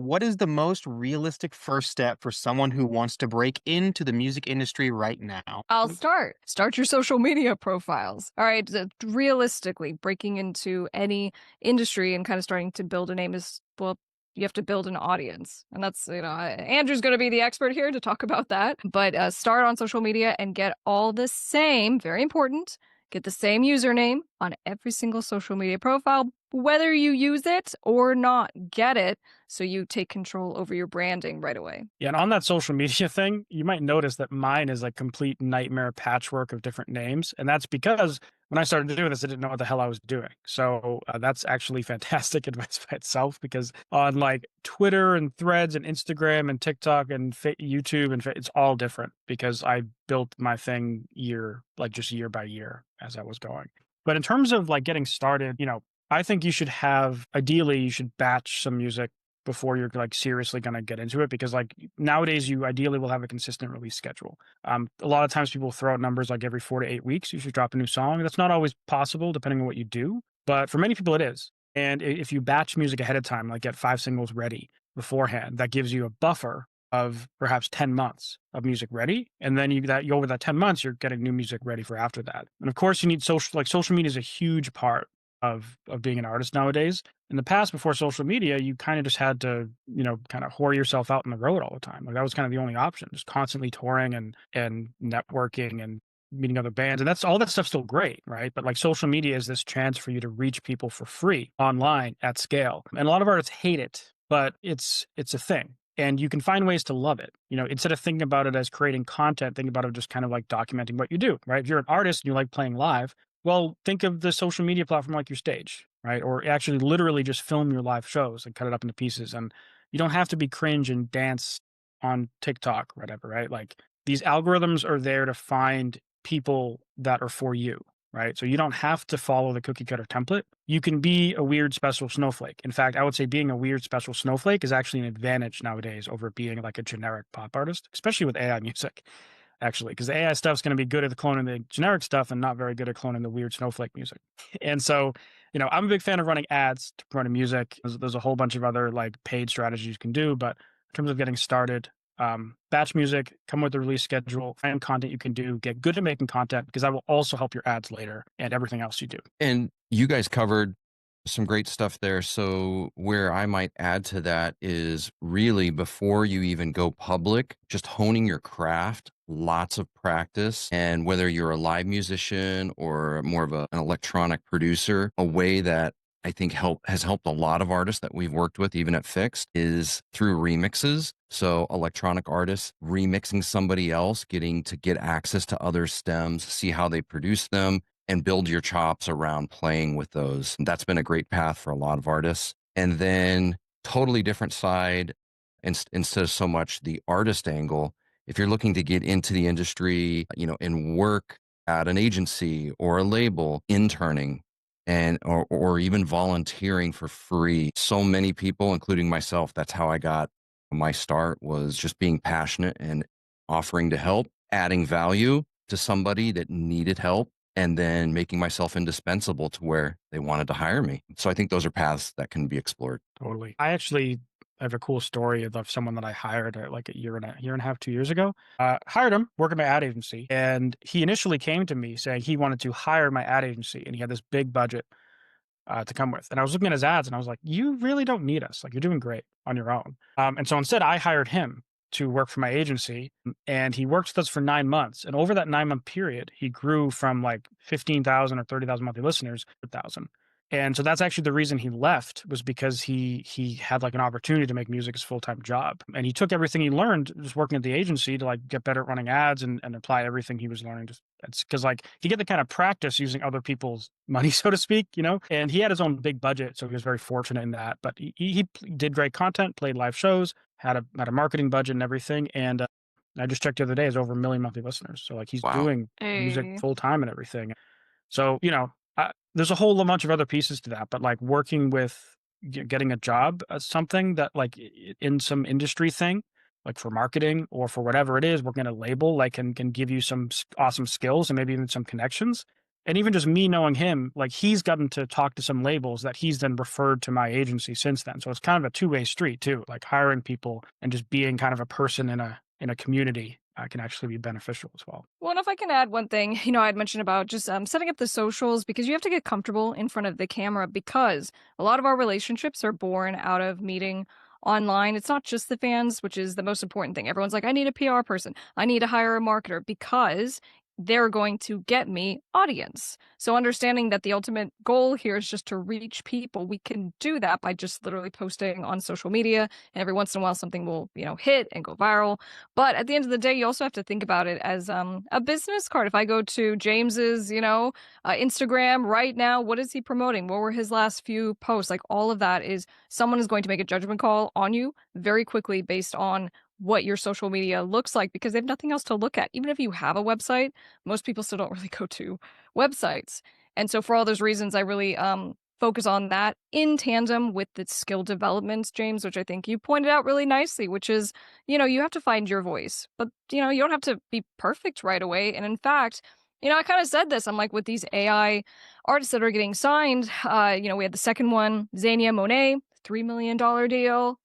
what is the most realistic first step for someone who wants to break into the music industry right now? I'll start. Start your social media profiles. All right. Realistically, breaking into any industry and kind of starting to build a name is, well, you have to build an audience. And that's, Andrew's going to be the expert here to talk about that. But start on social media and get all the same, very important, get the same username on every single social media profile, whether you use it or not. Get it so you take control over your branding right away. Yeah, and on that social media thing, you might notice that mine is a complete nightmare patchwork of different names. And that's because when I started doing this, I didn't know what the hell I was doing. So that's actually fantastic advice by itself because on like Twitter and Threads and Instagram and TikTok and YouTube and it's all different because I built my thing just year by year as I was going. But in terms of like getting started, I think ideally, you should batch some music before you're like seriously going to get into it because like nowadays you ideally will have a consistent release schedule. A lot of times people throw out numbers like every 4 to 8 weeks you should drop a new song. That's not always possible depending on what you do, but for many people it is. And if you batch music ahead of time, like get 5 singles ready beforehand, that gives you a buffer of perhaps 10 months of music ready. And then you over that 10 months, you're getting new music ready for after that. And of course you need social media is a huge part of being an artist nowadays. In the past, before social media, you kind of just had to, kind of whore yourself out on the road all the time. Like that was kind of the only option, just constantly touring and networking and meeting other bands. And that's all that stuff's still great, right? But like social media is this chance for you to reach people for free online at scale. And a lot of artists hate it, but it's a thing. And you can find ways to love it. Instead of thinking about it as creating content, think about it just kind of like documenting what you do, right? If you're an artist and you like playing live, well, think of the social media platform like your stage, right? Or actually literally just film your live shows and cut it up into pieces. And you don't have to be cringe and dance on TikTok or whatever, right? Like these algorithms are there to find people that are for you, right? So you don't have to follow the cookie cutter template. You can be a weird special snowflake. In fact, I would say being a weird special snowflake is actually an advantage nowadays over being like a generic pop artist, especially with AI music. Actually, because the AI stuff's going to be good at cloning the generic stuff and not very good at cloning the weird snowflake music. And so, I'm a big fan of running ads to promote music. There's a whole bunch of other like paid strategies you can do, but in terms of getting started, batch music, come with the release schedule, find content you can do, get good at making content because that will also help your ads later and everything else you do. And you guys covered some great stuff there. So where I might add to that is really before you even go public, just honing your craft, lots of practice. And whether you're a live musician or more of an electronic producer, a way that I think has helped a lot of artists that we've worked with, even at Fixed, is through remixes. So electronic artists remixing somebody else, getting to get access to other stems, see how they produce them, and build your chops around playing with those. That's been a great path for a lot of artists. And then totally different side, instead of so much the artist angle, if you're looking to get into the industry, and work at an agency or a label, interning or even volunteering for free. So many people, including myself, that's how I got my start, was just being passionate and offering to help, adding value to somebody that needed help, and then making myself indispensable to where they wanted to hire me. So I think those are paths that can be explored. Totally. I actually have a cool story of someone that I hired like a year and a half, 2 years ago. Hired him, working at my ad agency. And he initially came to me saying he wanted to hire my ad agency and he had this big budget to come with. And I was looking at his ads and I was like, you really don't need us. Like, you're doing great on your own. And so instead I hired him to work for my agency, and he worked with us for 9 months. And over that 9-month period, he grew from like 15,000 or 30,000 monthly listeners to 1,000. And so that's actually the reason he left, was because he had like an opportunity to make music his full-time job. And he took everything he learned just working at the agency to like get better at running ads and apply everything he was learning. It's because like he get the kind of practice using other people's money, so to speak, and he had his own big budget. So he was very fortunate in that, but he did great content, played live shows, had a marketing budget and everything. And I just checked the other day, it's over 1 million monthly listeners. So like he's Wow. doing music Hey. full time and everything. So, there's a whole bunch of other pieces to that, but like working with getting a job as something that like in some industry thing, like for marketing or for whatever it is, working at a label, like can give you some awesome skills and maybe even some connections. And even just me knowing him, like he's gotten to talk to some labels that he's then referred to my agency since then. So it's kind of a two-way street too. Like hiring people and just being kind of a person in a community can actually be beneficial as well. Well, and if I can add one thing, I'd mentioned about just setting up the socials because you have to get comfortable in front of the camera because a lot of our relationships are born out of meeting online. It's not just the fans, which is the most important thing. Everyone's like, I need a PR person, I need to hire a marketer because they're going to get me audience. So understanding that the ultimate goal here is just to reach people, we can do that by just literally posting on social media. And every once in a while, something will, hit and go viral. But at the end of the day, you also have to think about it as a business card. If I go to James's, Instagram right now, what is he promoting? What were his last few posts? Like all of that is someone is going to make a judgment call on you very quickly based on what your social media looks like because they have nothing else to look at. Even if you have a website, most people still don't really go to websites. And so for all those reasons, I really focus on that in tandem with the skill development, James, which I think you pointed out really nicely, which is, you have to find your voice, but, you don't have to be perfect right away. And in fact, I kind of said this. I'm like, with these AI artists that are getting signed, we had the second one, Zania Monet, $3 million deal,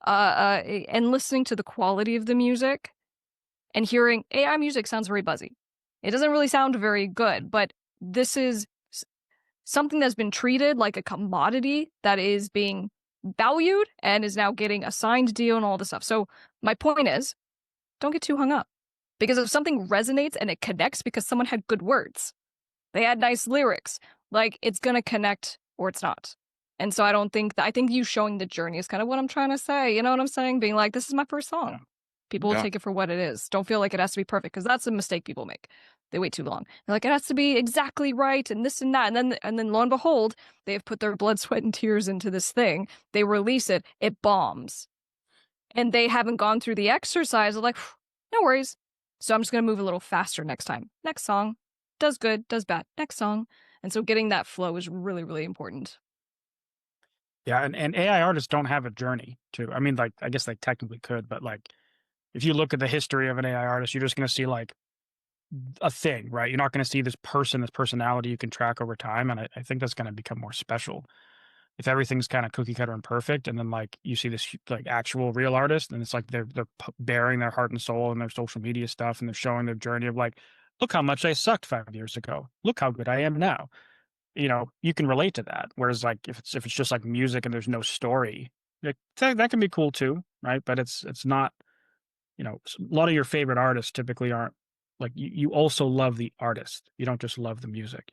and listening to the quality of the music and hearing AI music sounds very buzzy. It doesn't really sound very good, but this is something that's been treated like a commodity that is being valued and is now getting a signed deal and all this stuff. So my point is, don't get too hung up because if something resonates and it connects because someone had good words, they had nice lyrics, like it's going to connect or it's not. And so I think you showing the journey is kind of what I'm trying to say. You know what I'm saying? Being like, this is my first song. People will Yeah. take it for what it is. Don't feel like it has to be perfect because that's a mistake people make. They wait too long. They're like, it has to be exactly right and this and that. And then lo and behold, they have put their blood, sweat, and tears into this thing. They release it, it bombs. And they haven't gone through the exercise of like, no worries. So I'm just gonna move a little faster next time. Next song. Does good, does bad. Next song. And so getting that flow is really, really important. Yeah, and AI artists don't have a journey too. I mean, like I guess they technically could, but like if you look at the history of an AI artist, you're just gonna see like a thing, right? You're not gonna see this person, this personality you can track over time. And I think that's gonna become more special. If everything's kind of cookie cutter and perfect, and then like you see this like actual real artist, and it's like they're bearing their heart and soul in their social media stuff, and they're showing their journey of like, look how much I sucked 5 years ago. Look how good I am now. You can relate to that. Whereas like if it's just like music and there's no story, like that can be cool too, right? But it's not. A lot of your favorite artists typically aren't like you also love the artist. You don't just love the music.